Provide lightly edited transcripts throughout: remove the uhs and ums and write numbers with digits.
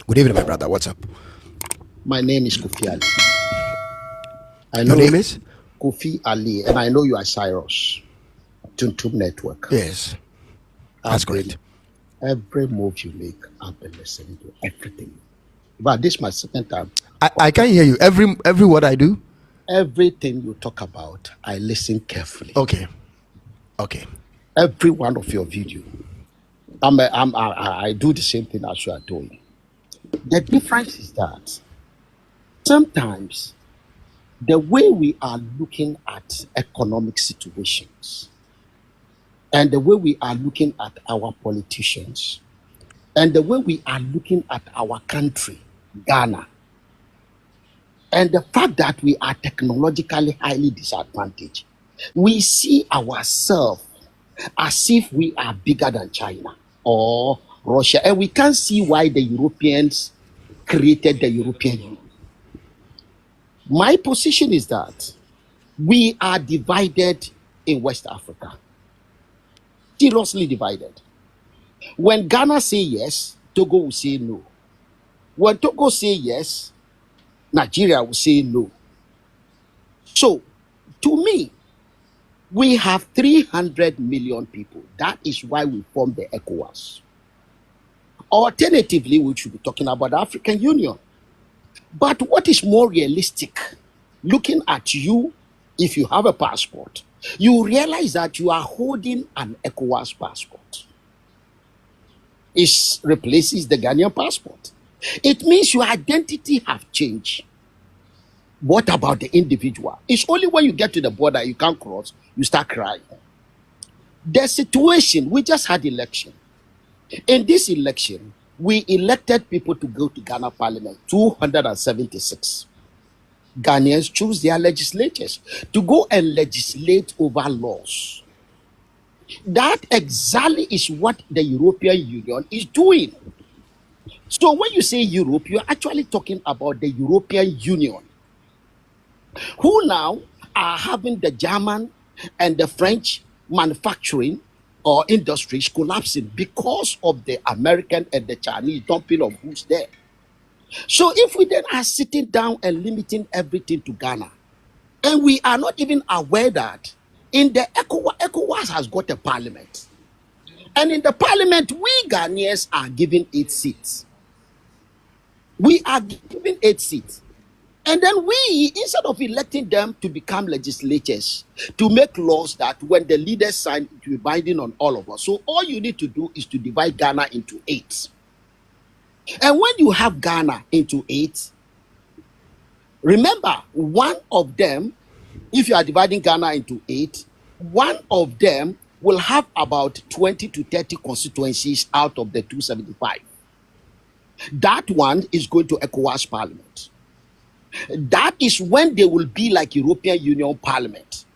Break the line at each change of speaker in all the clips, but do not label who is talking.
Good evening, my brother. What's up?
My name is Kofi Ali.
Your name is?
Kofi Ali, and I know you are Cyrus. Toontum Network.
Yes. That's great.
Every move you make, I've been listening to everything. But this is my second time.
I can't hear you. Every word I do?
Everything you talk about, I listen carefully.
Okay.
Every one of your video. I do the same thing as you are doing. The difference is that sometimes the way we are looking at economic situations and the way we are looking at our politicians and the way we are looking at our country, Ghana, and the fact that we are technologically highly disadvantaged, we see ourselves as if we are bigger than China or Russia, and we can't see why the Europeans created the European Union. My position is that we are divided in West Africa, seriously divided. When Ghana say yes, Togo will say no. When Togo say yes, Nigeria will say no. So, to me, we have 300 million people. That is why we formed the ECOWAS. Alternatively, we should be talking about the African Union. But what is more realistic, looking at you, if you have a passport, you realize that you are holding an ECOWAS passport. It replaces the Ghanaian passport. It means your identity have changed. What about the individual? It's only when you get to the border, you can't cross, you start crying. The situation, we just had election. In this election, we elected people to go to Ghana Parliament, 276. Ghanaians choose their legislators to go and legislate over laws. That exactly is what the European Union is doing. So when you say Europe, you're actually talking about the European Union, who now are having the German and the French manufacturing or industries collapsing because of the American and the Chinese dumping of goods there. So if we then are sitting down and limiting everything to Ghana, and we are not even aware that in the ECOWAS has got a parliament, and in the parliament, we Ghanaians are given 8 seats. We are given 8 seats. And then we, instead of electing them to become legislators, to make laws that when the leaders sign, it will be binding on all of us. So all you need to do is to divide Ghana into 8. And when you have Ghana into 8, remember, one of them, if you are dividing Ghana into 8, one of them will have about 20 to 30 constituencies out of the 275. That one is going to ECOWAS Parliament. That is when they will be like European Union Parliament.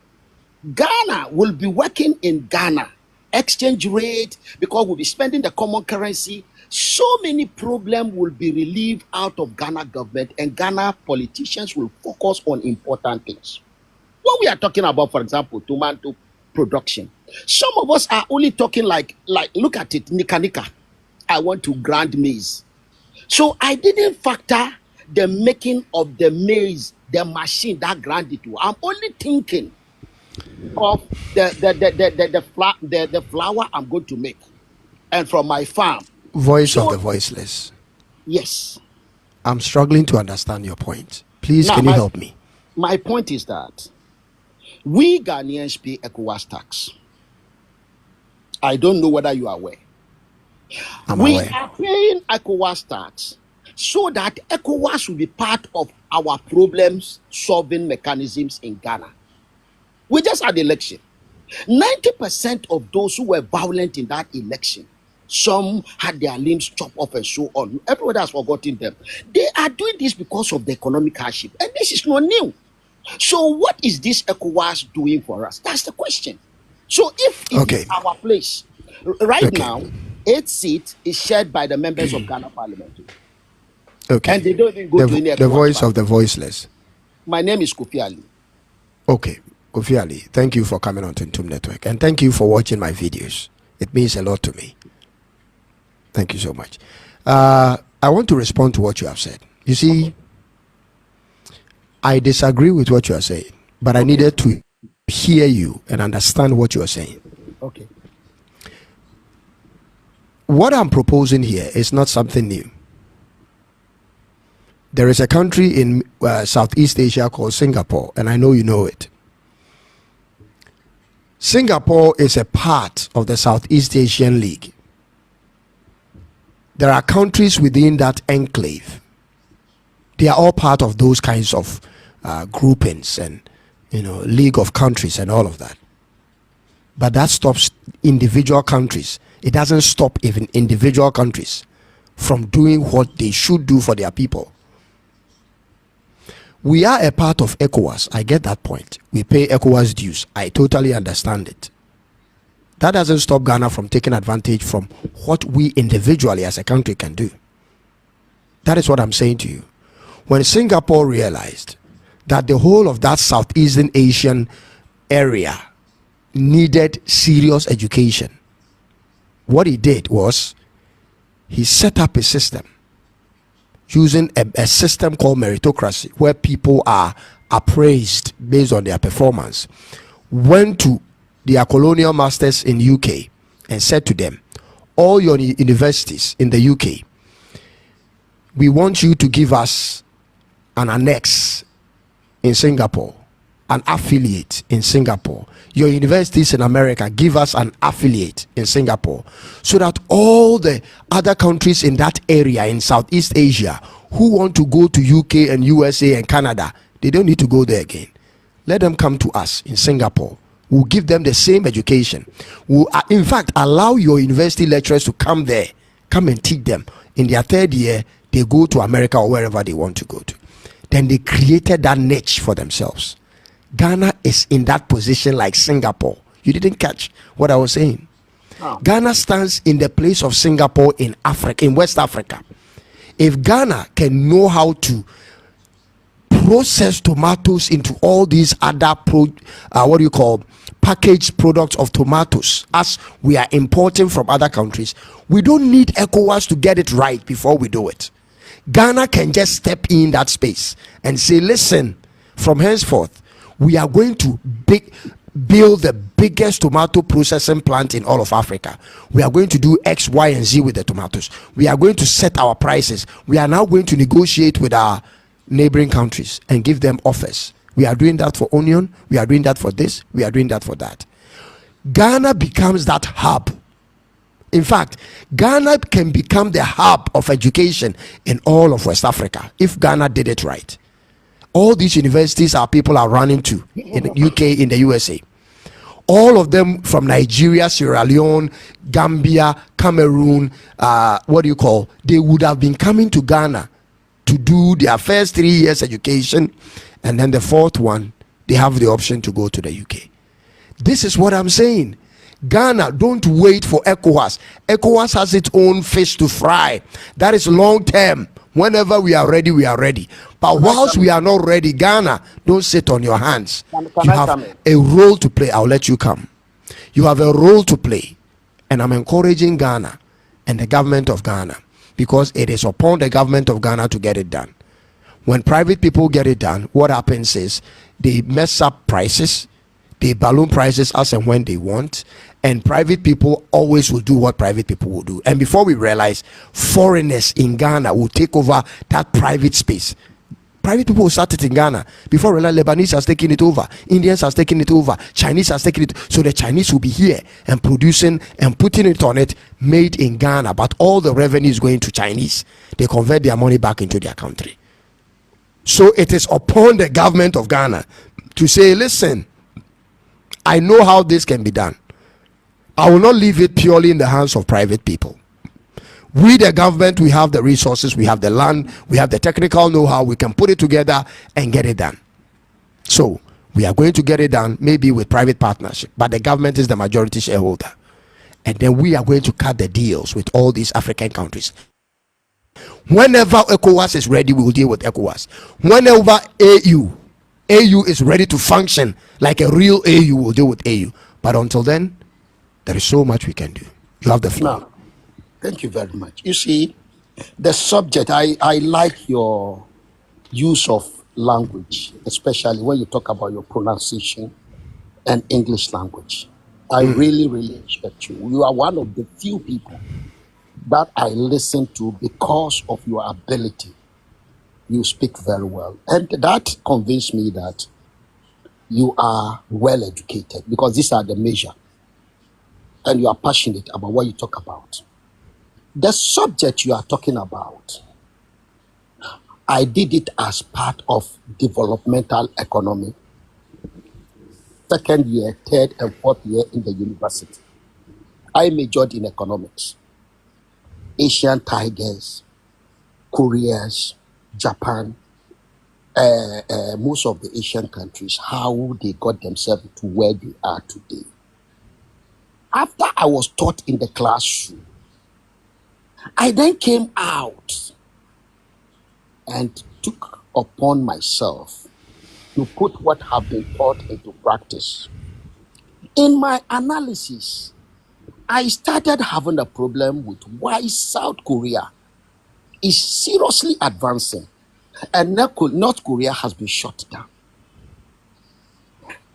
Ghana will be working in Ghana. Exchange rate, because we'll be spending the common currency. So many problems will be relieved out of Ghana government, and Ghana politicians will focus on important things. When we are talking about, for example, tomato production, some of us are only talking like look at it, nika. I want to grind maize. So I didn't factor the making of the maize, the machine that grind it. I'm only thinking of the flour I'm going to make, and from my farm.
Voice of the voiceless.
Yes.
I'm struggling to understand your point. Please, can you help me?
My point is that we Ghanaians pay ECOWAS tax. I don't know whether you are aware. We are paying ECOWAS tax so that ECOWAS will be part of our problem-solving mechanisms in Ghana. We just had election. 90% of those who were violent in that election, some had their limbs chopped off and so on. Everybody has forgotten them. They are doing this because of the economic hardship. And this is not new. So what is this ECOWAS doing for us? That's the question. So if it is our place, right now, 8 seats is shared by the members of Ghana Parliament.
Okay.
And they don't even go to any
the voice of the voiceless.
My name is Kofi Ali.
Okay. Kofi Ali, thank you for coming on Toontum Network. And thank you for watching my videos. It means a lot to me. Thank you so much. I want to respond to what you have said. You see, I disagree with what you are saying, but I needed to hear you and understand what you are saying.
Okay.
What I'm proposing here is not something new. There is a country in Southeast Asia called Singapore, and I know you know it. Singapore is a part of the Southeast Asian League. There are countries within that enclave. They are all part of those kinds of groupings and, league of countries and all of that. But that stops individual countries. It doesn't stop even individual countries from doing what they should do for their people. We are a part of ECOWAS. I get that point. We pay ECOWAS dues. I totally understand it. That doesn't stop Ghana from taking advantage from what we individually as a country can do. That is what I'm saying to you. When Singapore realized that the whole of that Southeastern Asian area needed serious education, what he did was he set up a system using a system called meritocracy, where people are appraised based on their performance. Went to their colonial masters in UK and said to them, all your universities in the UK, we want you to give us an annex in Singapore, an affiliate in Singapore. Your universities in America, give us an affiliate in Singapore, so that all the other countries in that area in Southeast Asia who want to go to UK and USA and Canada, they don't need to go there again. Let them come to us in Singapore. We'll give them the same education. We'll, in fact, allow your university lecturers to come there, come and teach them. In their third year, they go to America or wherever they want to go to. Then they created that niche for themselves. Ghana is in that position like Singapore. You didn't catch what I was saying. Oh. Ghana stands in the place of Singapore in Africa, in West Africa. If Ghana can know how to process tomatoes into all these other packaged products of tomatoes, as we are importing from other countries, we don't need ECOWAS to get it right before we do it. Ghana can just step in that space and say, listen, from henceforth, we are going to build the biggest tomato processing plant in all of Africa. We are going to do X, Y, and Z with the tomatoes. We are going to set our prices. We are now going to negotiate with our neighboring countries and give them offers. We are doing that for onion. We are doing that for this. We are doing that for that. Ghana becomes that hub. In fact, Ghana can become the hub of education in all of West Africa if Ghana did it right. All these universities our people are running to in the UK, in the USA. All of them from Nigeria, Sierra Leone, Gambia, Cameroon, they would have been coming to Ghana to do their first 3 years education, and then the fourth one, they have the option to go to the UK. This is what I'm saying. Ghana, don't wait for ECOWAS. ECOWAS has its own fish to fry. That is long term. Whenever we are ready, we are ready. But whilst we are not ready, Ghana, don't sit on your hands. You have a role to play. I'll let you come. You have a role to play. And I'm encouraging Ghana and the government of Ghana, because it is upon the government of Ghana to get it done. When private people get it done, what happens is they mess up prices. They balloon prices as and when they want, and private people always will do what private people will do. And before we realize, foreigners in Ghana will take over that private space. Private people will start it in Ghana. Before we realize, Lebanese has taken it over, Indians has taken it over, Chinese has taken it. So the Chinese will be here and producing and putting it on it, made in Ghana, but all the revenue is going to Chinese. They convert their money back into their country. So it is upon the government of Ghana to say, listen, I know how this can be done. I will not leave it purely in the hands of private people. We, the government, we have the resources, we have the land, we have the technical know-how, we can put it together and get it done. So we are going to get it done, maybe with private partnership, but the government is the majority shareholder. And then we are going to cut the deals with all these African countries. Whenever ECOWAS is ready, we will deal with ECOWAS. Whenever AU is ready to function like a real AU, will deal with AU. But until then, there is so much we can do. You have the floor.
No, thank you very much. You see, The subject, I like your use of language, especially when you talk about your pronunciation and English language. I really, really respect you. You are one of the few people that I listen to because of your ability. You speak very well. And that convinced me that you are well educated, because these are the measure, and you are passionate about what you talk about. The subject you are talking about, I did it as part of developmental economy, second year, third, and fourth year in the university. I majored in economics, Asian tigers, Koreas, Japan, most of the Asian countries, how they got themselves to where they are today. After I was taught in the classroom, I then came out and took upon myself to put what have been taught into practice. In my analysis, I started having a problem with why South Korea is seriously advancing and North Korea has been shut down.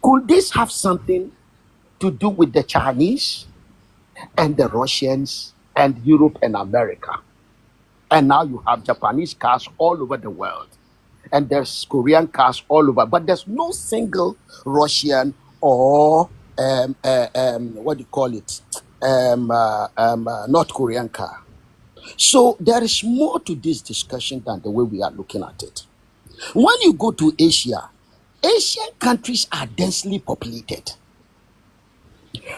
Could this have something to do with the Chinese and the Russians and Europe and America? And now you have Japanese cars all over the world, and there's Korean cars all over, but there's no single Russian or what do you call it, North Korean car. So there is more to this discussion than the way we are looking at it. When you go to Asia, Asian countries are densely populated.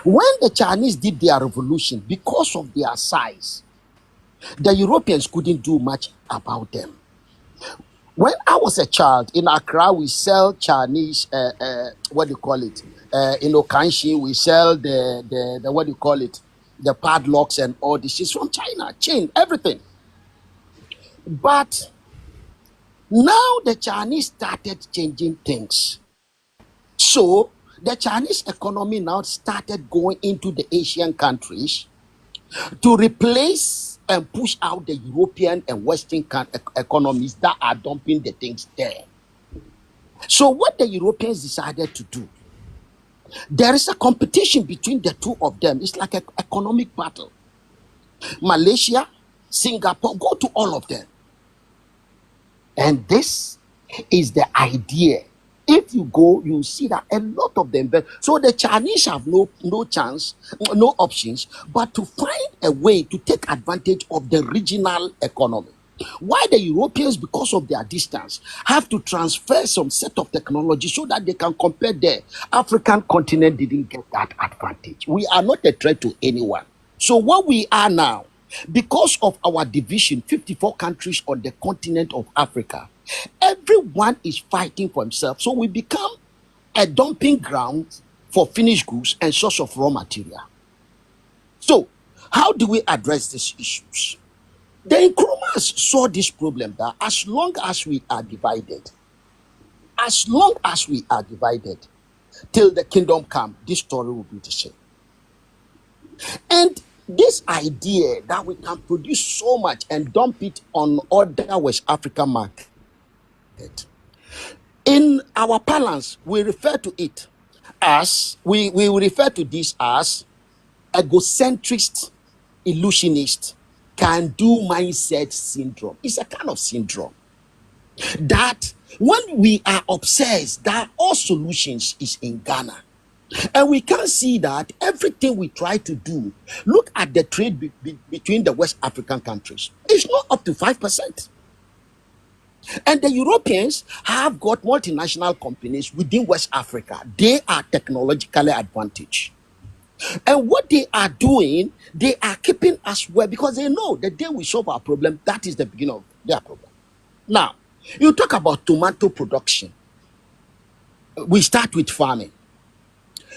When the Chinese did their revolution, because of their size, the Europeans couldn't do much about them. When I was a child in Accra, we sell Chinese, what do you call it? In Okanshi, we sell the what do you call it? The padlocks and all this is from China, chain, everything. But now the Chinese started changing things. So the Chinese economy now started going into the Asian countries to replace and push out the European and Western economies that are dumping the things there. So what the Europeans decided to do, there is a competition between the two of them. It's like an economic battle. Malaysia, Singapore, go to all of them. And this is the idea. If you go, you see that a lot of them. So the Chinese have no chance, no options, but to find a way to take advantage of the regional economy. Why the Europeans, because of their distance, have to transfer some set of technology so that they can compare. The African continent didn't get that advantage. We are not a threat to anyone. So what we are now, because of our division, 54 countries on the continent of Africa, everyone is fighting for himself. So we become a dumping ground for finished goods and source of raw material. So how do we address these issues? The Economists saw this problem that as long as we are divided, till the kingdom come, this story will be the same. And this idea that we can produce so much and dump it on other West African market, in our parlance, we refer to it as, we refer to this as egocentrist, illusionist, can do mindset syndrome. It's a kind of syndrome that when we are obsessed that all solutions is in Ghana, and we can see that everything we try to do, look at the trade between the West African countries, it's not up to 5%. And the Europeans have got multinational companies within West Africa. They are technologically advantaged. And what they are doing, they are keeping us well, because they know the day we solve our problem, that is the beginning of their problem. Now, you talk about tomato production. We start with farming.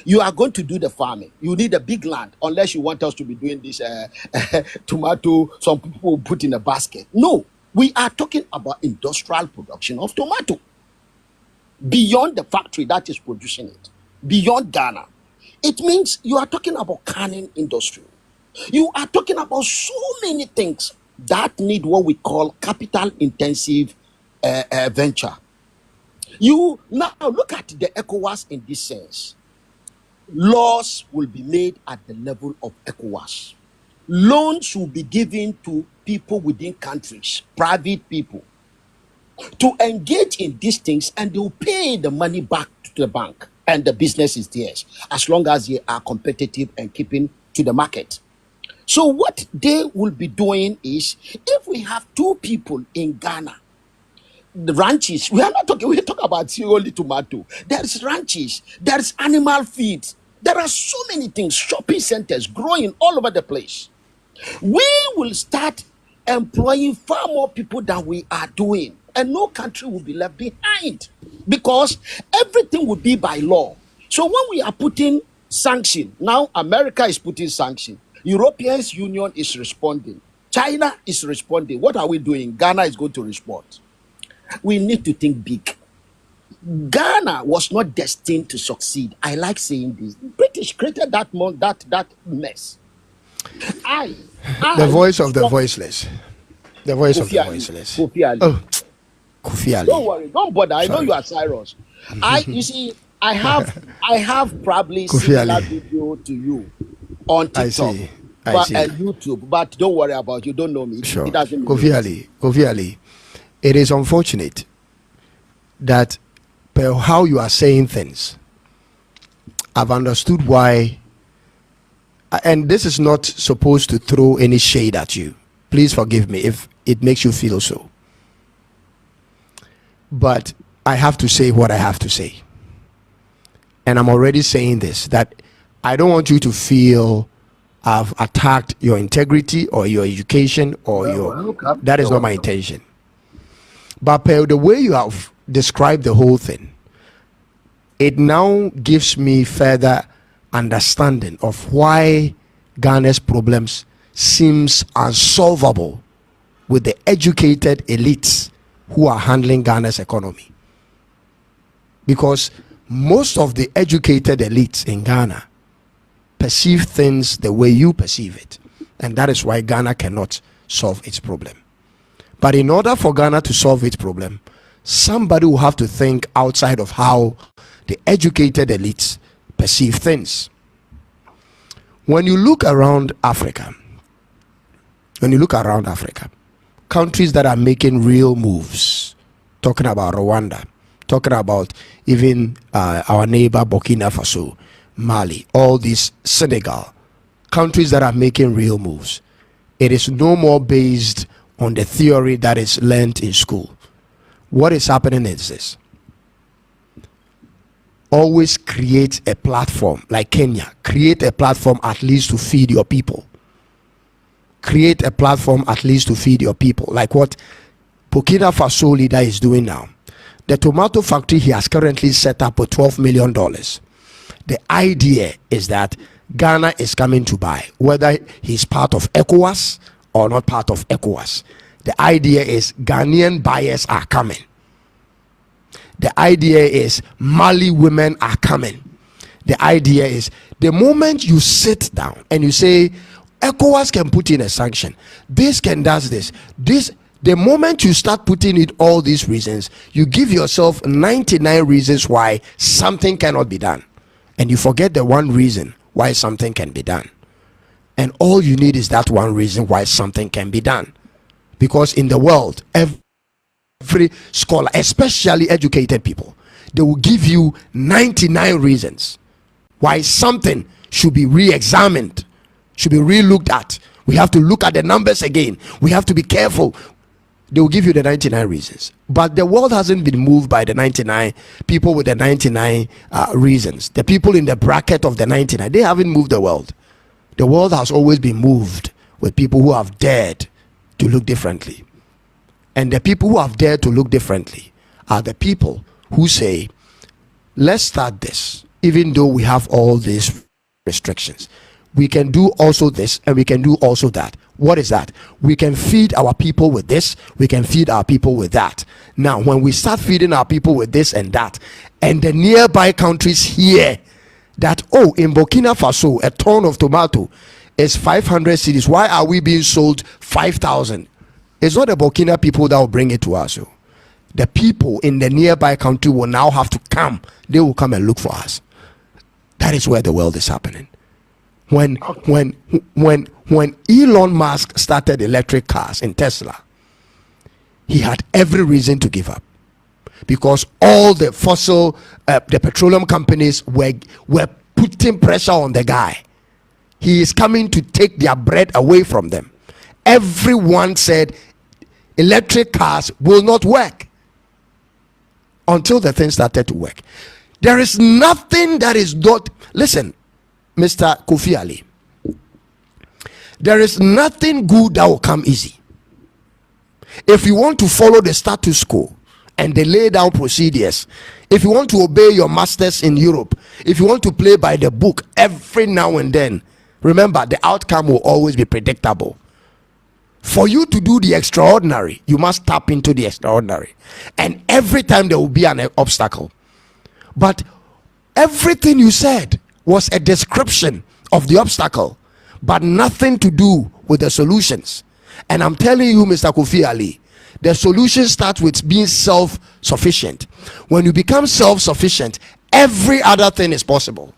You are going to do the farming. You need a big land, unless you want us to be doing this tomato, some people put in a basket. No, we are talking about industrial production of tomato. Beyond the factory that is producing it, beyond Ghana. It means you are talking about canning industry. You are talking about so many things that need what we call capital intensive venture. You now look at the ECOWAS in this sense. Laws will be made at the level of ECOWAS. Loans will be given to people within countries, private people, to engage in these things, and they will pay the money back to the bank, and the business is theirs as long as they are competitive and keeping to the market. So what they will be doing is, if we have two people in Ghana, the ranches, we talk about only tomato. There's ranches, there's animal feed, there are so many things, shopping centers growing all over the place. We will start employing far more people than we are doing, and no country will be left behind, because everything will be by law. So when we are putting sanction, now America is putting sanction, European Union is responding, China is responding. What are we doing? Ghana is going to respond. We need to think big. Ghana was not destined to succeed. I like saying this. British created that mess.
The voice of the voiceless. The voice of the voiceless.
Kofi Ali.
Oh, Kofi Ali.
Don't worry, don't bother. I know you are Cyrus. You see, I have probably similar video to you on TikTok.
I see.
And YouTube, but don't worry about it. You don't know me.
Sure.
It doesn't
Kofi Ali. It is unfortunate that per how you are saying things, I've understood why, and this is not supposed to throw any shade at you. Please forgive me if it makes you feel so. But I have to say what I have to say. And I'm already saying this, that I don't want you to feel I've attacked your integrity or your education or that is not my intention. But the way you have described the whole thing, it now gives me further understanding of why Ghana's problems seems unsolvable with the educated elites who are handling Ghana's economy. Because most of the educated elites in Ghana perceive things the way you perceive it, and that is why Ghana cannot solve its problem. But in order for Ghana to solve its problem, somebody will have to think outside of how the educated elites perceive things. When you look around Africa, countries that are making real moves, talking about Rwanda, talking about even our neighbor Burkina Faso, Mali, all these, Senegal, countries that are making real moves, it is no more based on the theory that is learned in school. What is happening is this: always create a platform. Like Kenya, create a platform at least to feed your people. Create a platform at least to feed your people, like what Burkina Faso leader is doing now. The tomato factory he has currently set up with $12 million. The idea is that Ghana is coming to buy, whether he's part of ECOWAS or not part of ECOWAS. The idea is Ghanaian buyers are coming. The idea is Mali women are coming. The idea is the moment you sit down and you say ECOWAS can put in a sanction, this can does this, the moment you start putting in all these reasons, you give yourself 99 reasons why something cannot be done, and you forget the one reason why something can be done. And all you need is that one reason why something can be done. Because in the world, every scholar, especially educated people, they will give you 99 reasons why something should be re-examined, should be re-looked at. We have to look at the numbers again. We have to be careful. They will give you the 99 reasons. But the world hasn't been moved by the 99 people with the 99 reasons. The people in the bracket of the 99, they haven't moved the world. The world has always been moved with people who have dared to look differently. And the people who have dared to look differently are the people who say, let's start this, even though we have all these restrictions. We can do also this and we can do also that. What is that? We can feed our people with this, we can feed our people with that. Now, when we start feeding our people with this and that, and the nearby countries hear that, oh, in Burkina Faso, a ton of tomato is 500 cedis. Why are we being sold 5,000? It's not the Burkina people that will bring it to us. The people in the nearby country will now have to come. They will come and look for us. That is where the world is happening. When Elon Musk started electric cars in Tesla, he had every reason to give up, because all the the petroleum companies were putting pressure on the guy. He is coming to take their bread away from them. Everyone said electric cars will not work until the thing started to work. There is nothing that is not, listen, Mr. Kofi Ali, there is nothing good that will come easy. If you want to follow the status quo and the lay down procedures, if you want to obey your masters in Europe, if you want to play by the book every now and then, remember the outcome will always be predictable. For you to do the extraordinary, you must tap into the extraordinary, and every time there will be an obstacle. But everything you said was a description of the obstacle, but nothing to do with the solutions. And I'm telling you, Mr. Kofi Ali, the solution starts with being self-sufficient. When you become self-sufficient, every other thing is possible.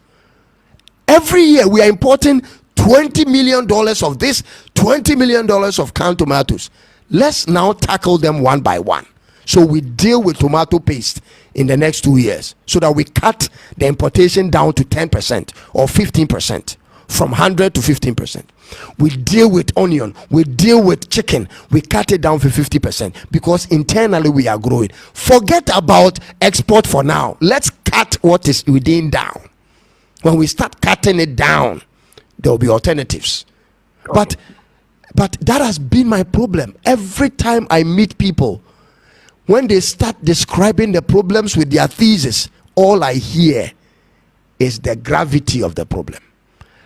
Every year we are importing $20 million of this, $20 million of canned tomatoes. Let's now tackle them one by one. So we deal with tomato paste in the next 2 years, so that we cut the importation down to 10% or 15%, from 100 to 15%. We deal with onion, we deal with chicken, we cut it down for 50%, because internally we are growing. Forget about export for now. Let's cut what is within down. When we start cutting it down, there will be alternatives. But that has been my problem. Every time I meet people, when they start describing the problems with their thesis, all I hear is the gravity of the problem,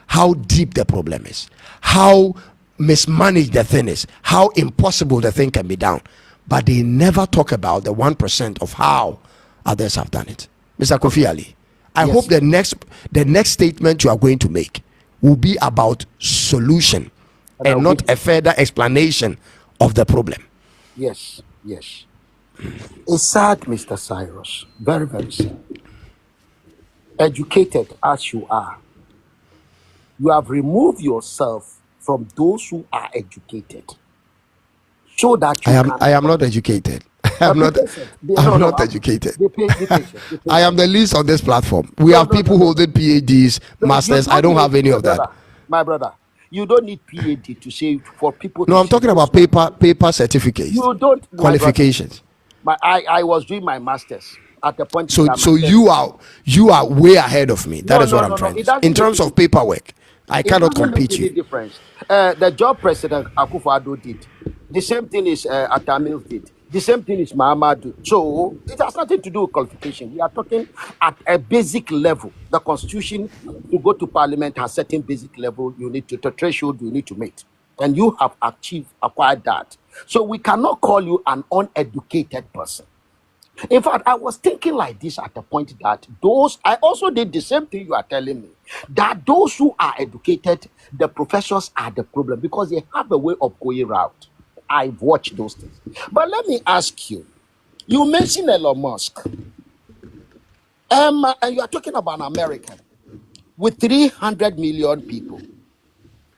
how deep the problem is, how mismanaged the thing is, how impossible the thing can be done. But they never talk about the 1% of how others have done it. Mr. Kofi Ali, I hope the next statement you are going to make will be about solution and not a further explanation of the problem.
Yes. It's sad, Mr. Cyrus. Very, very sad. Educated as you are, you have removed yourself from those who are educated, so that you
I am not educated. I'm not educated. I am the least on this platform. We have people holding PhDs, masters. I don't have any of that.
My brother, you don't need PhD to say for people.
No, I'm talking about paper certificates.
You don't
qualifications.
I was doing my masters at the point.
So you are way ahead of me. That is what I'm trying to say. In terms of paperwork, I cannot compete you.
Difference. The job President Akufo-Addo did, the same thing is Atamil did. The same thing is Mahamadou. So it has nothing to do with qualification. We are talking at a basic level. The constitution, to go to parliament, has certain basic level you need to, the threshold you need to meet. And you have acquired that. So we cannot call you an uneducated person. In fact, I was thinking like this at the point that I also did the same thing you are telling me, that those who are educated, the professors are the problem, because they have a way of going around. I've watched those things. But let me ask you, you mentioned Elon Musk. And you are talking about an American with 300 million people.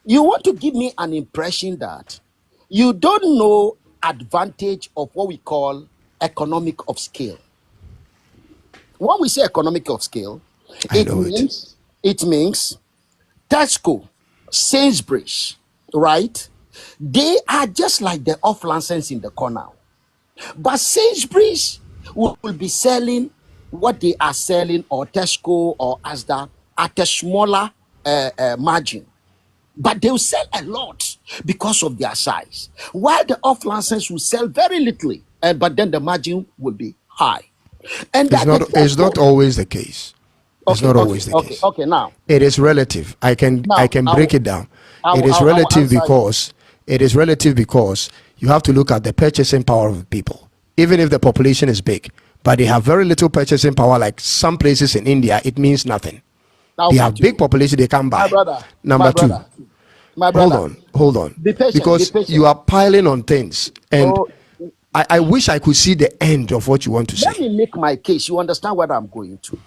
You want to give me an impression that you don't know advantage of what we call economic of scale. When we say economic of scale, it means Tesco, Sainsbury's, right? They are just like the off-license in the corner. But Sainsbury's will be selling what they are selling, or Tesco or Asda, at a smaller margin. But they will sell a lot because of their size. While the off-license will sell very little, but then the margin will be high. And
it's not always the case. It's not always the case.
Okay, now.
It is relative. I can break it down. It is relative because you have to look at the purchasing power of people. Even if the population is big, but they have very little purchasing power, like some places in India, it means nothing. They have big population, they can't buy.
My brother,
Number two.
My
hold
brother,
on,
be patient. Be
because you
patient.
are piling on things, and
Oh,
I wish I could see the end of what you want to
let
say.
me make my case. You understand what I'm going to?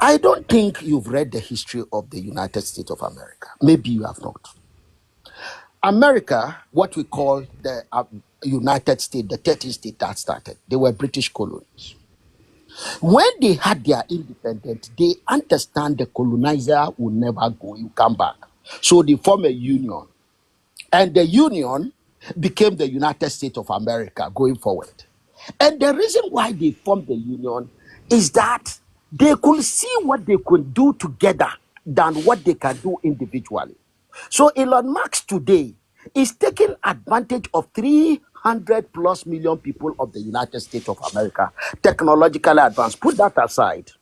I don't think you've read the history of the United States of America. Maybe you have not. America, what we call the United States, the 13 states that started, they were British colonies. When they had their independence, they understand the colonizer will never go, you come back. So they form a union. And the union became the United States of America going forward. And the reason why they formed the union is that they could see what they could do together than what they can do individually. So Elon Musk today is taking advantage of 300 plus million people of the United States of America, technologically advanced. Put that aside.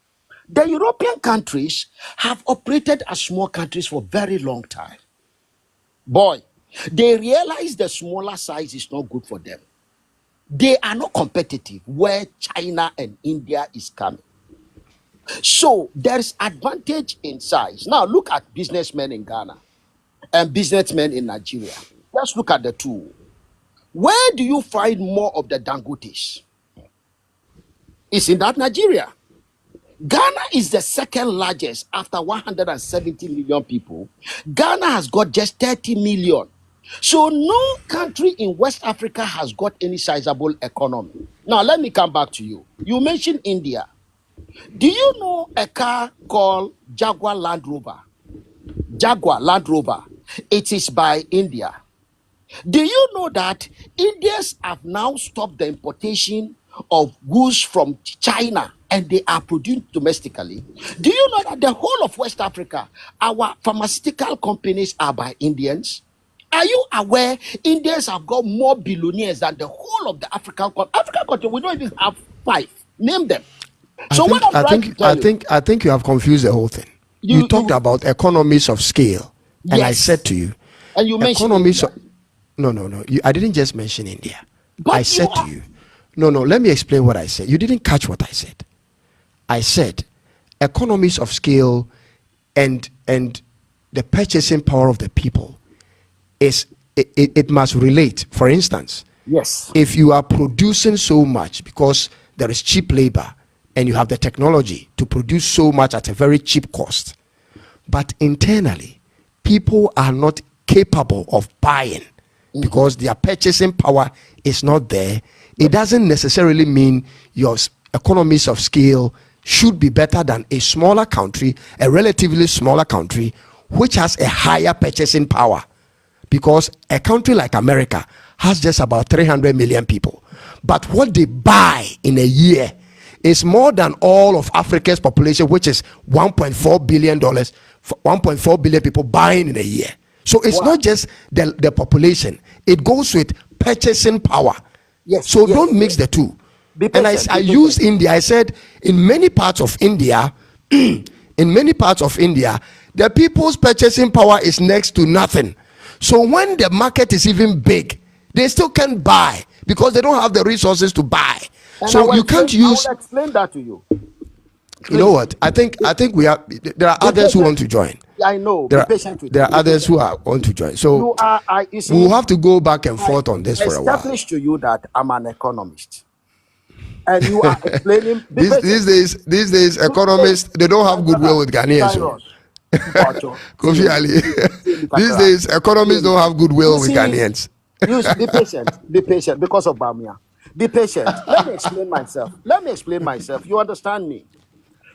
The European countries have operated as small countries for a very long time. Boy, they realize the smaller size is not good for them. They are not competitive where China and India is coming. So there's advantage in size. Now look at businessmen in Ghana and businessmen in Nigeria. Just look at the two. Where do you find more of the Dangotes? It's in that Nigeria. Ghana is the second largest after 170 million people. Ghana has got just 30 million. So no country in West Africa has got any sizable economy. Now let me come back to you. You mentioned India. Do you know a car called Jaguar Land Rover? Jaguar Land Rover. It is by India. Do you know that Indians have now stopped the importation of goods from China and they are produced domestically? Do you know that the whole of West Africa, our pharmaceutical companies are by Indians? Are you aware Indians have got more billionaires than the whole of the African country? We don't even have 5. Name them.
I
So what
think
I'm
I
trying to
think
tell
I
you,
think I think you have confused the whole thing. You talked about economies of scale, and I said
yes,
to you,
and you mentioned
economies.
India,
No. I didn't just mention India. I
but you
said to
are
you, no. Let me explain what I said. You didn't catch what I said. I said economies of scale and the purchasing power of the people is it must relate. For instance,
yes,
if you are producing so much because there is cheap labor and you have the technology to produce so much at a very cheap cost, but internally people are not capable of buying because their purchasing power is not there, it doesn't necessarily mean your economies of scale should be better than a smaller country, a relatively smaller country which has a higher purchasing power, because a country like America has just about 300 million people, but what they buy in a year is more than all of Africa's population, which is 1.4 billion dollars, 1.4 billion people buying in a year. So it's
wow,
not just the population, it goes with purchasing power.
yes,
So don't
yes,
mix
yes.
the two.
Be
And
patient,
I
be
used
patient.
India. I said in many parts of India, in many parts of India, the people's purchasing power is next to nothing. So when the market is even big, they still can't buy because they don't have the resources to buy.
And
So you can't
I will
use.
explain that to you.
You know
Please,
what? I think we have. There are
be
others who want
patient.
to join.
Yeah, I know.
There
Be
are
patient with
there
me.
are
Be
others
patient.
who want to join. So
You are, you
we'll
see,
have to go back and
I
forth on this for a while.
established to you that I'm an economist. And you are explaining, be
These
patient.
these days these days
Hey,
economists, they don't
my
have goodwill
brother,
with Ghanaians. So
Cyrus, Mpacho,
Kofi Ali, these days economists don't have
You
goodwill with
see,
Ghanaians.
be patient because of Bamia. Be patient. Let me explain myself. Let me explain myself. You understand me?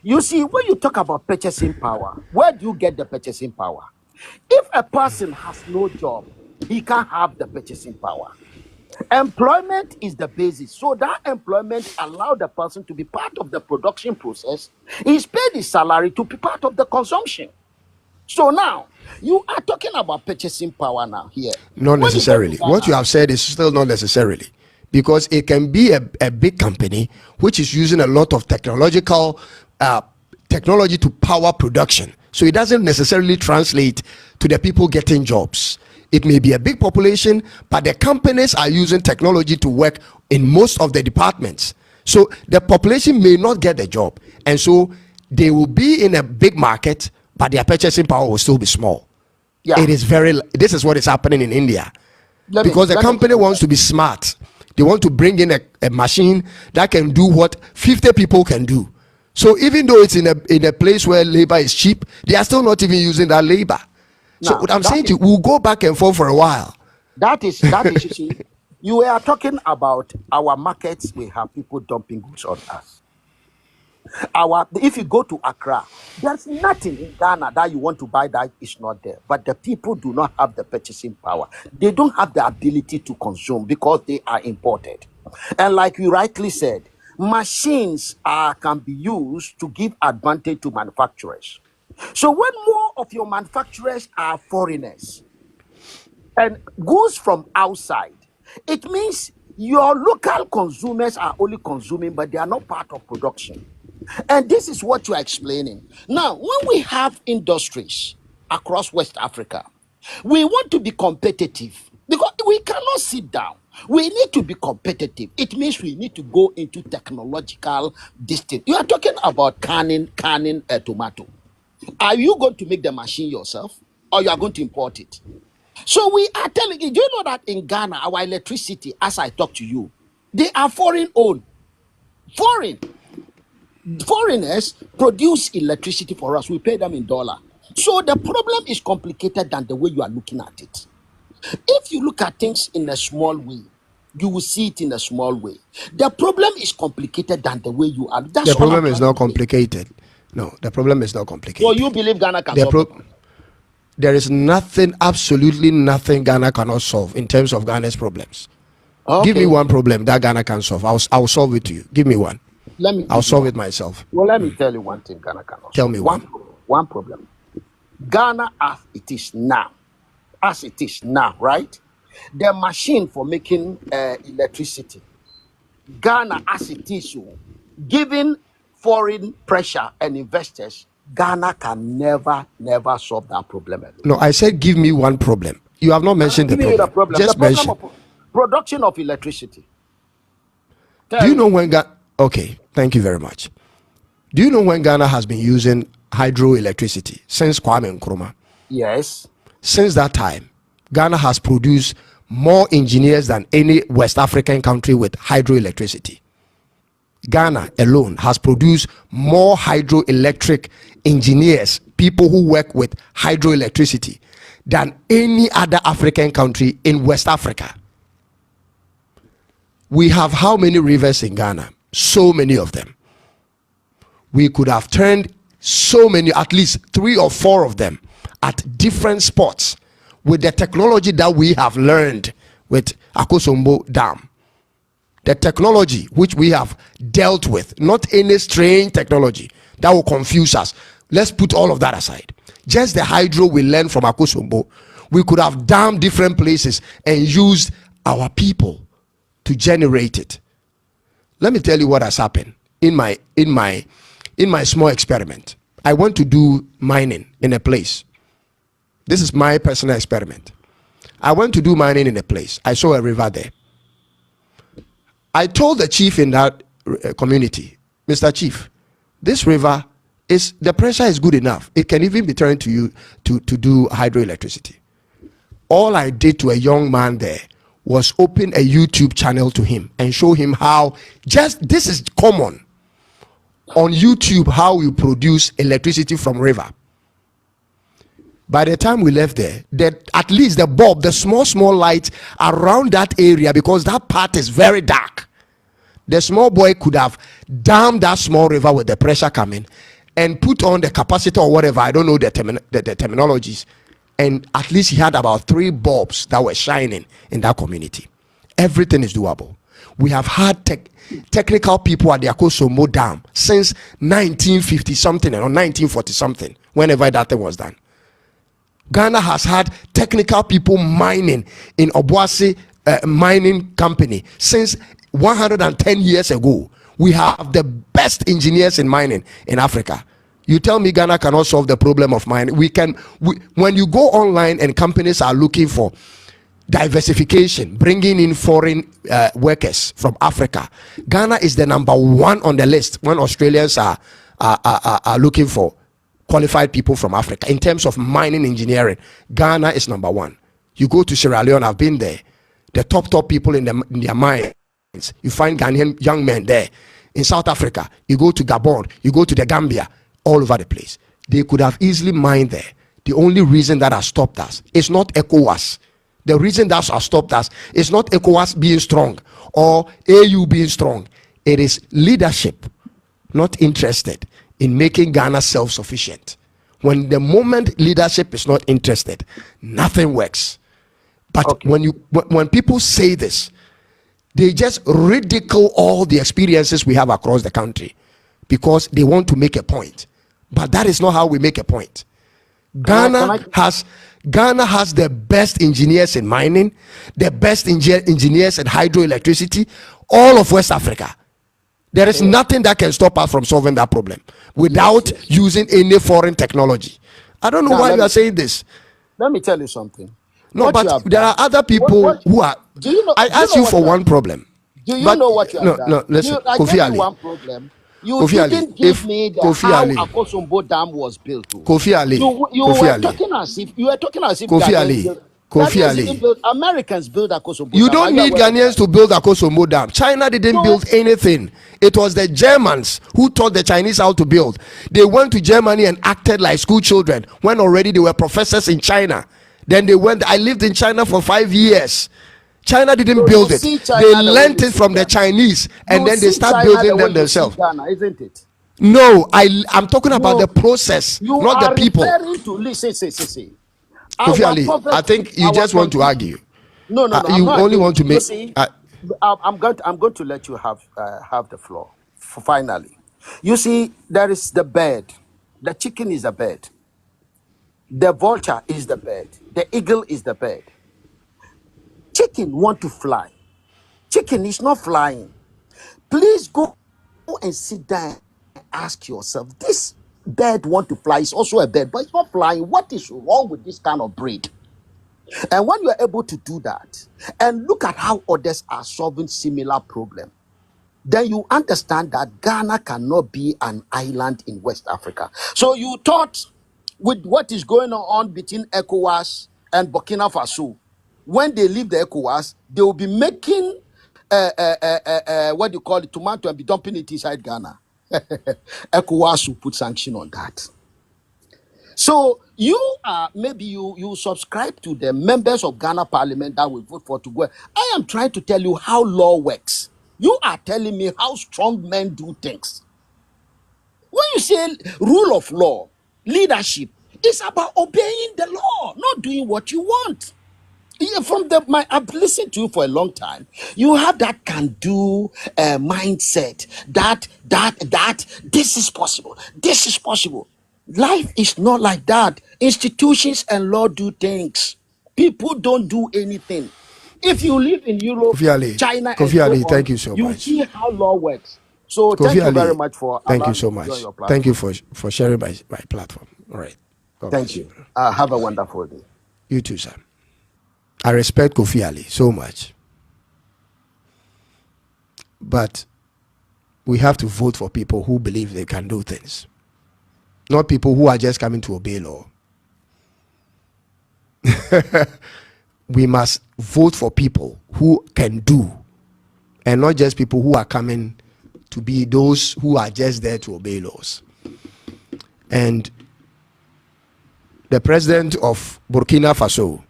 You see, when you talk about purchasing power, where do you get the purchasing power? If a person has no job, he can't have the purchasing power. Employment is the basis. So that employment allows the person to be part of the production process. He's paid his salary to be part of the consumption. So now you are talking about purchasing power now here.
Not
When you go to
necessarily. What you
Ghana,
have said is still not necessarily, because it can be a big company which is using a lot of uh, technology to power production. So it doesn't necessarily translate to the people getting jobs. It may be a big population, but the companies are using technology to work in most of the departments. So the population may not get the job, and so they will be in a big market, but their purchasing power will still be small.
Yeah.
It is this is what is happening in India. Because the company wants to be smart. They want to bring in a machine that can do what 50 people can do. So even though it's in a place where labor is cheap, they are still not even using that labor. So what I'm saying to you, we'll go back and forth for a while.
That is you see, you are talking about our markets. We have people dumping goods on us. If you go to Accra, there's nothing in Ghana that you want to buy that is not there. But the people do not have the purchasing power. They don't have the ability to consume because they are imported. And like you rightly said, machines can be used to give advantage to manufacturers. So when more of your manufacturers are foreigners and goods from outside, it means your local consumers are only consuming, but they are not part of production. And this is what you are explaining. Now, when we have industries across West Africa, we want to be competitive because we cannot sit down. We need to be competitive. It means we need to go into technological distance. You are talking about canning a tomato. Are you going to make the machine yourself or you are going to import it? So we are telling you, do you know that in Ghana, our electricity, as I talk to you, they are foreign owned. Foreigners produce electricity for us. We pay them in dollar. So the problem is complicated than the way you are looking at it. If you look at things in a small way, you will see it in a small way. The problem is complicated than the way you are.
The problem is not complicated. No, the problem is not complicated.
So you believe Ghana can solve it?
There is nothing, absolutely nothing Ghana cannot solve in terms of Ghana's problems. Okay. Give me one problem that Ghana can solve. I'll solve it to you. Give me one. I'll solve it myself.
Well, let me tell you one thing Ghana cannot solve.
Tell me one
problem. Ghana as it is now, right? The machine for making electricity, Ghana as it is, given foreign pressure and investors, Ghana can never solve that problem alone.
No, I said give me one problem. You have not mentioned the problem. Just mention
of production of electricity.
Do you know when Ghana? Okay, thank you very much. Do you know when Ghana has been using hydroelectricity? Since Kwame Nkrumah.
Yes.
Since that time, Ghana has produced more engineers than any West African country with hydroelectricity. Ghana alone has produced more hydroelectric engineers, people who work with hydroelectricity, than any other African country in West Africa. We have how many rivers in Ghana? So many of them. We could have turned so many, at least 3 or 4 of them, at different spots with the technology that we have learned with Akosombo Dam. The technology which we have dealt with, not any strange technology that will confuse us. Let's put all of that aside. Just the hydro we learned from Akosombo, we could have dammed different places and used our people to generate it. Let me tell you what has happened in my small experiment. I went to do mining in a place. This is my personal experiment. I went to do mining in a place. I saw a river there. I told the chief in that community, Mr. Chief, this river the pressure is good enough. It can even be turned to you to do hydroelectricity. All I did to a young man there was open a YouTube channel to him and show him how this is common on YouTube, how you produce electricity from river. By the time we left there, at least the bulb, the small light around that area, because that part is very dark, the small boy could have dammed that small river with the pressure coming and put on the capacitor or whatever, I don't know the terminologies, and at least he had about 3 bulbs that were shining in that community. Everything is doable. We have had technical people at the Akosombo Dam since 1950 something or 1940 something, whenever that thing was done. Ghana has had technical people mining in Obuasi mining company since 110 years ago. We have the best engineers in mining in Africa. You tell me Ghana cannot solve the problem of mining. When you go online and companies are looking for diversification, bringing in foreign workers from Africa, Ghana is the number 1 on the list when Australians are looking for qualified people from Africa. In terms of mining engineering, Ghana is number one. You go to Sierra Leone, I've been there. The top people in their mines, you find Ghanaian young men there. In South Africa, you go to Gabon, you go to the Gambia, all over the place. They could have easily mined there. The only reason that has stopped us is not ECOWAS. The reason that has stopped us is not ECOWAS being strong or AU being strong. It is leadership not interested in making Ghana self-sufficient. When the moment leadership is not interested, nothing works. But
Okay.
when people say this, they just ridicule all the experiences we have across the country because they want to make a point. But that is not how we make a point. Ghana has the best engineers in mining, the best engineers in hydroelectricity, all of West Africa. There is nothing that can stop us from solving that problem without using any foreign technology. I don't know why you are saying this.
Let me tell you something.
No,
What you
but
have
there are
done-
other people who are.
Do you know?
I
do you
asked
know
you
what
for
you
one
have-
problem.
Do you
but-
know what you have done?
No, listen,
I
Kofi
gave
Ali.
you one problem. You
Kofi Ali,
didn't give
if
me the
Kofi
how
Ali-
Akosombo Dam was built.
Kofi Ali,
You
Kofi
were
Ali.
talking as if
Kofi
Ghanaians
Ali,
built-
Kofi
Ghanaians
Ali.
didn't build- Americans built Akosombo
You
Dam.
don't
Are
need
aware of
Ghanaians
that?
to build Akosombo Dam. China didn't
No.
build anything. It was the Germans who taught the Chinese how to build. They went to Germany and acted like school children when already they were professors in China. Then they went. I lived in China for 5 years. China didn't
So
build
you
it.
see China
They
the way
learned
you
it
see
from the
Ghana.
Chinese, and
You
then they
see
start
China
building
the way
them
you see
themselves.
Ghana, isn't it?
No, I'm talking about the process,
You
not the
are
people.
referring to listen.
Kofi
Our
Ali,
poverty.
I think you
our
just want to
condition-
argue.
No. I'm
You
not
only
arguing
want
with
to
you. You
make.
see, I'm going to let you have the floor. Finally, you see, there is the bird. The chicken is the bird. The vulture is the bird. The eagle is the bird. Chicken want to fly. Chicken is not flying. Please go and sit down and ask yourself, this bird want to fly. It's also a bird, but it's not flying. What is wrong with this kind of breed? And when you are able to do that and look at how others are solving similar problem, then you understand that Ghana cannot be an island in West Africa. So you thought with what is going on between ECOWAS and Burkina Faso, when they leave the ECOWAS, they will be making what do you call it, tomato, and be dumping it inside Ghana. ECOWAS will put sanction on that. So you are maybe you subscribe to the members of Ghana Parliament that will vote for to go. I am trying to tell you how law works. You are telling me how strong men do things. When you say rule of law, leadership, it's about obeying the law, not doing what you want. Yeah, I've listened to you for a long time. You have that can-do mindset. That this is possible. This is possible. Life is not like that. Institutions and law do things. People don't do anything. If you live in Europe,
Kofi Ali,
China, and
Kofi
so
Ali,
on,
thank you so
you
much.
see how law works. So
Kofi
thank you very
Ali,
much for
thank you
allowing
so
me to join
much.
your platform.
Thank you for sharing my platform. All right. God
Thank
bless
you. Have a wonderful day.
You too, sir. I respect Kofi Ali so much. But we have to vote for people who believe they can do things, not people who are just coming to obey law. We must vote for people who can do, and not just people who are coming to be those who are just there to obey laws. And the president of Burkina Faso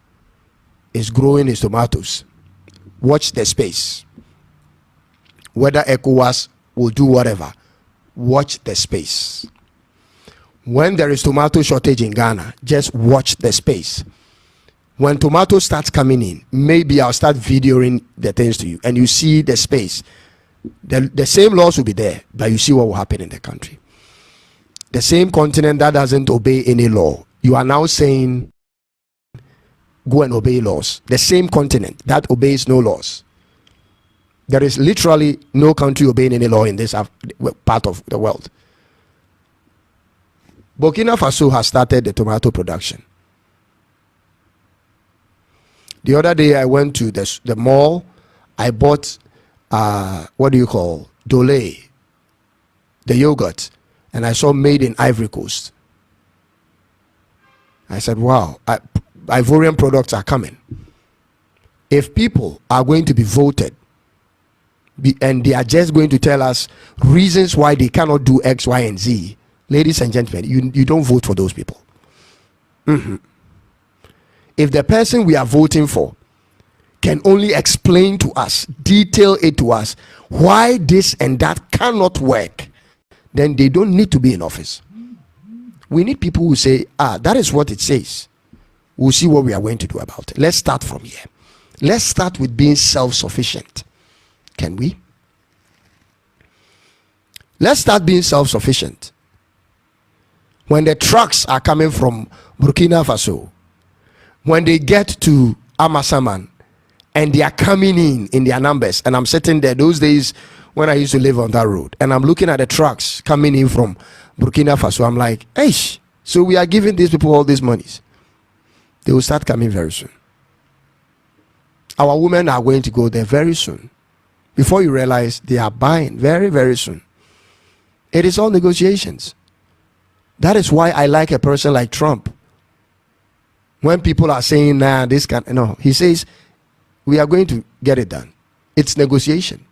is growing his tomatoes. Watch the space. Whether ECOWAS will do whatever, watch the space. When there is tomato shortage in Ghana, just watch the space. When tomato starts coming in, maybe I'll start videoing the things to you, and you see the space. The same laws will be there, but you see what will happen in the country. The same continent that doesn't obey any law, you are now saying go and obey laws. The same continent that obeys no laws. There is literally no country obeying any law in this part of the world. Burkina Faso has started the tomato production. The other day I went to the mall. I bought Dole, the yogurt, and I saw made in Ivory Coast. I said, wow, Ivorian products are coming. If people are going to be voted and they are just going to tell us reasons why they cannot do X, Y, and Z, ladies and gentlemen, you don't vote for those people. If the person we are voting for can only explain to us, detail it to us, why this and that cannot work, then they don't need to be in office. We need people who say, that is what it says. We'll see what we are going to do about it. Let's start from here. Let's start with being self-sufficient. Can we? Let's start being self-sufficient. When the trucks are coming from Burkina Faso, when they get to Amasaman, and they are coming in their numbers, and I'm sitting there those days when I used to live on that road, and I'm looking at the trucks coming in from Burkina Faso, I'm like, hey, so we are giving these people all these monies. They will start coming very soon. Our women are going to go there very soon. Before you realize, they are buying very, very soon. It is all negotiations. That is why I like a person like Trump. When people are saying, nah, this can't, no, he says, we are going to get it done. It's negotiation.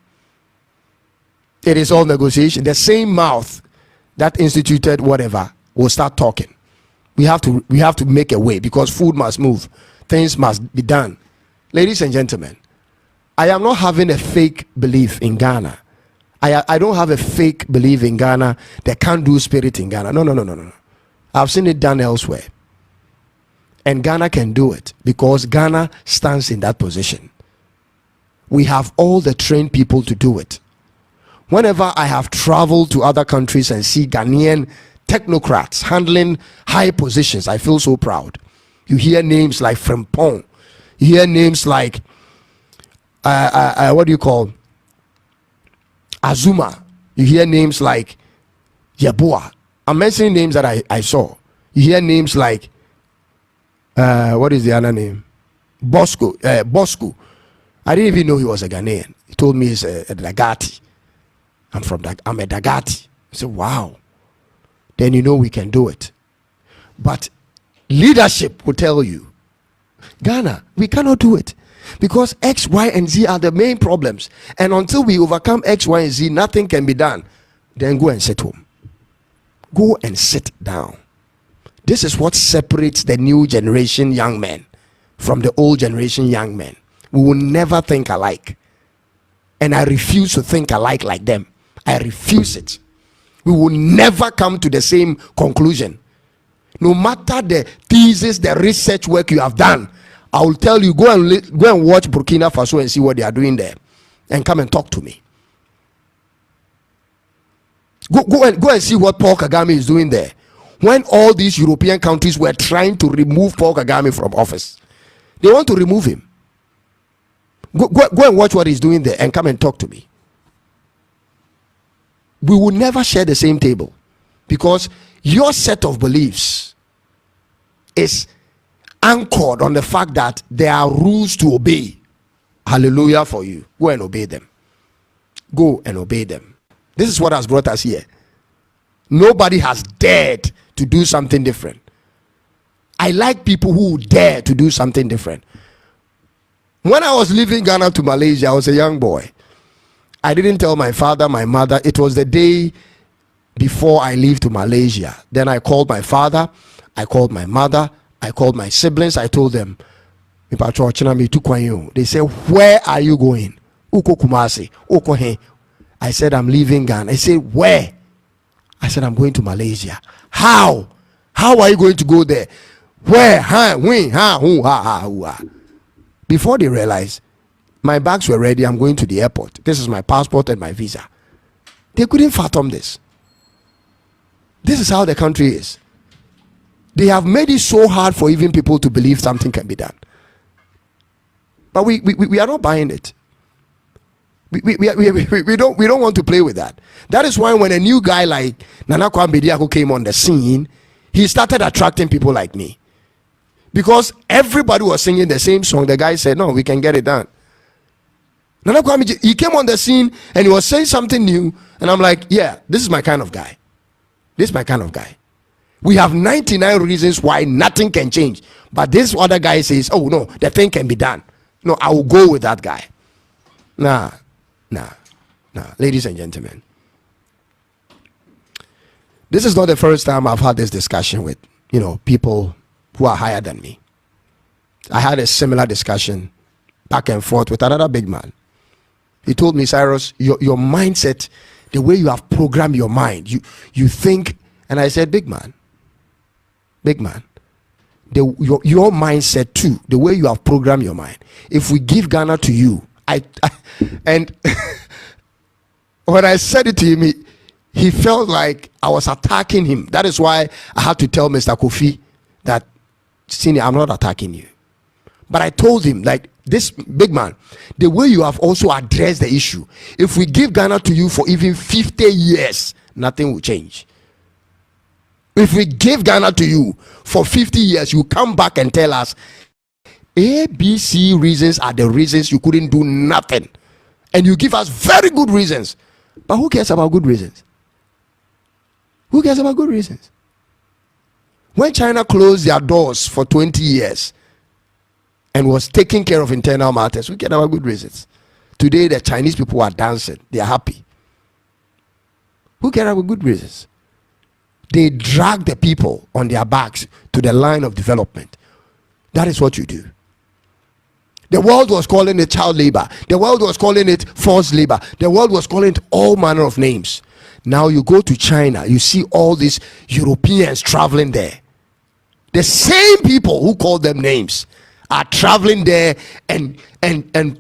It is all negotiation. The same mouth that instituted whatever will start talking. We have to make a way, because food must move. Things must be done. Ladies and gentlemen, I am not having a fake belief in Ghana. I don't have a fake belief in Ghana that can't do spirit in Ghana. No. I've seen it done elsewhere. And Ghana can do it because Ghana stands in that position. We have all the trained people to do it. Whenever I have traveled to other countries and see Ghanaian technocrats handling high positions, I feel so proud. You hear names like Frimpong. You hear names like what do you call Azuma. You hear names like Yabua. I'm mentioning names that I saw. You hear names like what is the other name? Bosco. I didn't even know he was a Ghanaian. He told me he's a Dagati. I'm a Dagati. I said, wow. Then you know we can do it. But leadership will tell you, Ghana, we cannot do it because X, Y, and Z are the main problems. And until we overcome X, Y, and Z, nothing can be done. Then go and sit home. Go and sit down. This is what separates the new generation young men from the old generation young men. We will never think alike. And I refuse to think alike like them. I refuse it. We will never come to the same conclusion. No matter the thesis, the research work you have done, I will tell you, go and watch Burkina Faso and see what they are doing there. And come and talk to me. Go and see what Paul Kagame is doing there. When all these European countries were trying to remove Paul Kagame from office, they want to remove him. Go and watch what he's doing there and come and talk to me. We will never share the same table because your set of beliefs is anchored on the fact that there are rules to obey. Hallelujah for you. Go and obey them. Go and obey them. This is what has brought us here. Nobody has dared to do something different. I like people who dare to do something different. When I was leaving Ghana to Malaysia, I was a young boy. I didn't tell my father, my mother. It was the day before I leave to Malaysia. Then I called my father, I called my mother, I called my siblings. I told them, they said, where are you going? Uko Kumasi, Uko He. I said, I'm leaving Ghana. I said, where? I said, I'm going to Malaysia. How? How are you going to go there? Where? When? Who? Who? Before they realized, my bags were ready. I'm going to the airport. This is my passport and my visa. They couldn't fathom this. This is how the country is. They have made it so hard for even people to believe something can be done. But we are not buying it. We don't want to play with that. That is why when a new guy like Nana Kwame came on the scene, he started attracting people like me. Because everybody was singing the same song. The guy said, no, we can get it done. Nana Kwame, he came on the scene and he was saying something new. And I'm like, yeah, this is my kind of guy. This is my kind of guy. We have 99 reasons why nothing can change. But this other guy says, oh no, the thing can be done. No, I will go with that guy. Nah. Ladies and gentlemen, this is not the first time I've had this discussion with, people who are higher than me. I had a similar discussion back and forth with another big man. He told me, Cyrus, your mindset, the way you have programmed your mind, you think, and I said, big man, your mindset too, the way you have programmed your mind. If we give Ghana to you, and when I said it to him, he felt like I was attacking him. That is why I had to tell Mr. Kofi that, Senior, I'm not attacking you. But I told him, like, this big man, the way you have also addressed the issue, if we give Ghana to you for even 50 years, nothing will change. If we give Ghana to you for 50 years, you come back and tell us A, B, C reasons are the reasons you couldn't do nothing. And you give us very good reasons. But who cares about good reasons? Who cares about good reasons? When China closed their doors for 20 years and was taking care of internal matters, who cared about good reasons? Today, the Chinese people are dancing. They are happy. Who cared about good reasons? They drag the people on their backs to the line of development. That is what you do. The world was calling it child labor. The world was calling it forced labor. The world was calling it all manner of names. Now you go to China, you see all these Europeans traveling there. The same people who call them names are traveling there and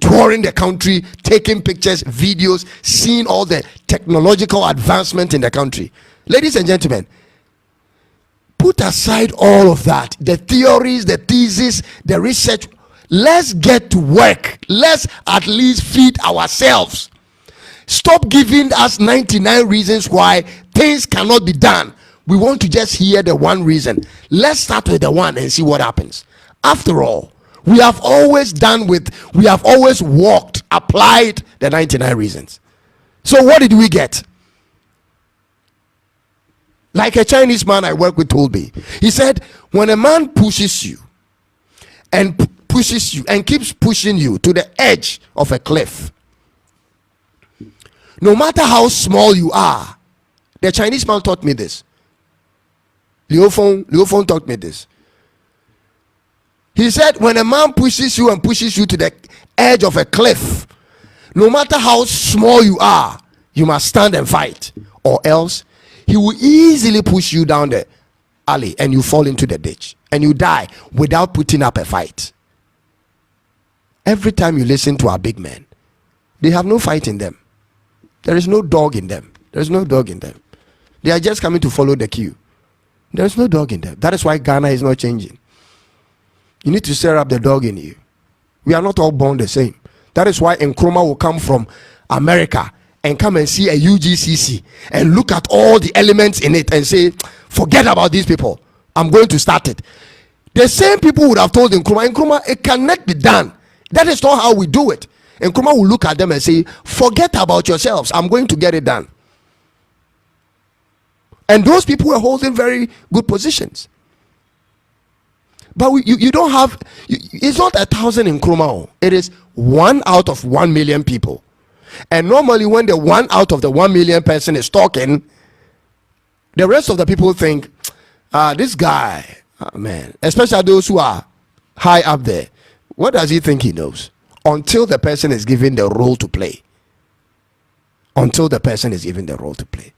touring the country, taking pictures, videos, seeing all the technological advancement in the country. Ladies and gentlemen, put aside all of that, the theories, the thesis, the research. Let's get to work. Let's at least feed ourselves. Stop giving us 99 reasons why things cannot be done. We want to just hear the one reason. Let's start with the one and see what happens. After all, we have always walked, applied the 99 reasons. So what did we get? Like a Chinese man I work with told me. He said, when a man pushes you and keeps pushing you to the edge of a cliff, no matter how small you are, the Chinese man taught me this. Liu Feng taught me this. He said, when a man pushes you to the edge of a cliff, no matter how small you are, you must stand and fight, or else he will easily push you down the alley and you fall into the ditch and you die without putting up a fight. Every time you listen to our big men, they have no fight in them. There is no dog in them. There is no dog in them. They are just coming to follow the queue. There is no dog in them. That is why Ghana is not changing. You need to stir up the dog in you. We are not all born the same. That is why Nkrumah will come from America and come and see a UGCC and look at all the elements in it and say, forget about these people. I'm going to start it. The same people would have told Nkrumah, it cannot be done. That is not how we do it. Nkrumah will look at them and say, forget about yourselves. I'm going to get it done. And those people were holding very good positions. But you don't have, it's not 1,000 Nkrumah. It is 1 out of 1 million people. And normally when the 1 out of the 1 million person is talking, the rest of the people think, this guy, man, especially those who are high up there, what does he think he knows? Until the person is given the role to play. Until the person is given the role to play.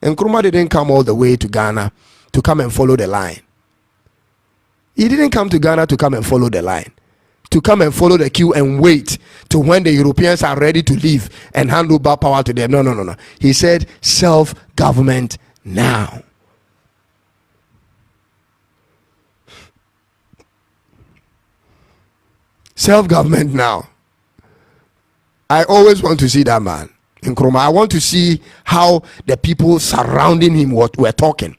And Nkrumah didn't come all the way to Ghana to come and follow the line. He didn't come to Ghana to come and follow the line. To come and follow the queue and wait to when the Europeans are ready to leave and hand over power to them. No. He said self-government now. Self-government now. I always want to see that man in Nkrumah. I want to see how the people surrounding him were talking.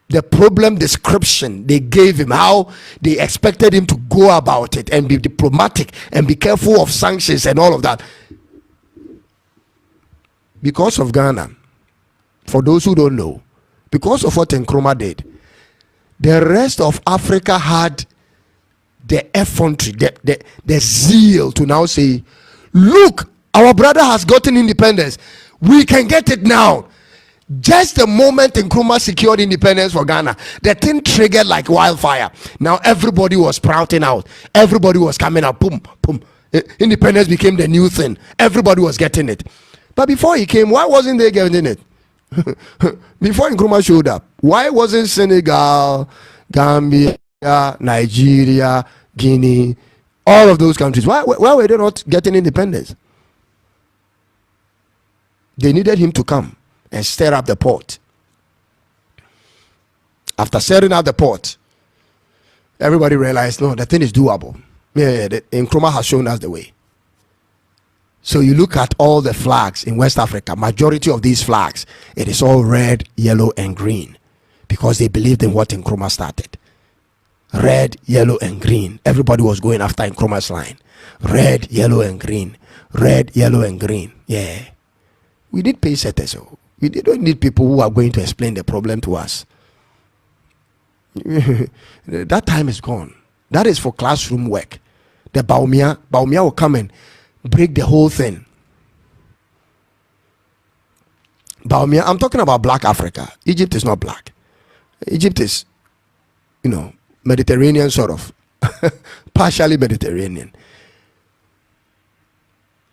The problem description they gave him, how they expected him to go about it and be diplomatic and be careful of sanctions and all of that. Because of Ghana, For those who don't know, because of what Nkrumah did, the rest of Africa had the effrontery, the zeal to now say, look, our brother has gotten independence. We can get it now. Just the moment Nkrumah secured independence for Ghana, the thing triggered like wildfire. Now everybody was sprouting out. Everybody was coming out. Boom, boom. Independence became the new thing. Everybody was getting it. But before he came, why wasn't they getting it? Before Nkrumah showed up, why wasn't Senegal, Gambia, Nigeria, Guinea, all of those countries, why were they not getting independence? They needed him to come and stir up the pot. After stirring up the pot, everybody realized, no, the thing is doable. Nkrumah has shown us the way. So you look at all the flags in West Africa, majority of these flags, it is all red, yellow, and green, because they believed in what Nkrumah started. Red, yellow, and green. Everybody was going after Nkrumah's line. Red, yellow, and green. Red, yellow, and green. Yeah. We need pace setters. So we don't need people who are going to explain the problem to us. That time is gone. That is for classroom work. The Baumia will come and break the whole thing. Baumia, I'm talking about black Africa. Egypt is not black. Egypt is, Mediterranean sort of. Partially Mediterranean.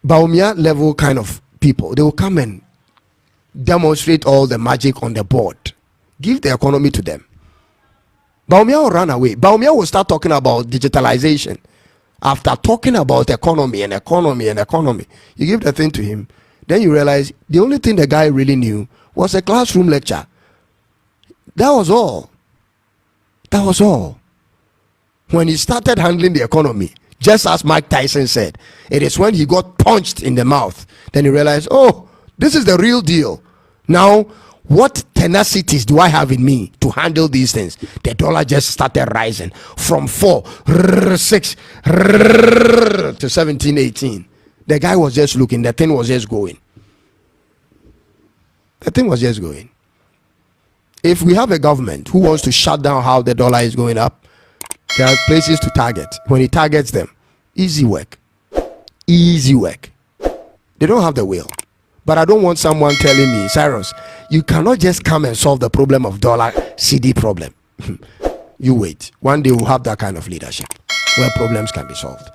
Baumia level kind of people, they will come and demonstrate all the magic on the board. Give the economy to them. Baumia will run away. Baumia will start talking about digitalization. After talking about economy, you give the thing to him, then you realize the only thing the guy really knew was a classroom lecture. That was all. When he started handling the economy, just as Mike Tyson said, it is when he got punched in the mouth, then he realized, oh, this is the real deal. Now, what tenacities do I have in me to handle these things? The dollar just started rising from 4, 6 to 17, 18. The guy was just looking. The thing was just going. If we have a government who wants to shut down how the dollar is going up, there are places to target. When he targets them, easy work. They don't have the will. But I don't want someone telling me, Cyrus, you cannot just come and solve the problem of dollar CD problem. You wait. One day we'll have that kind of leadership where problems can be solved.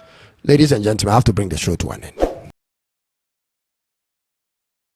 Ladies and gentlemen, I have to bring the show to an end.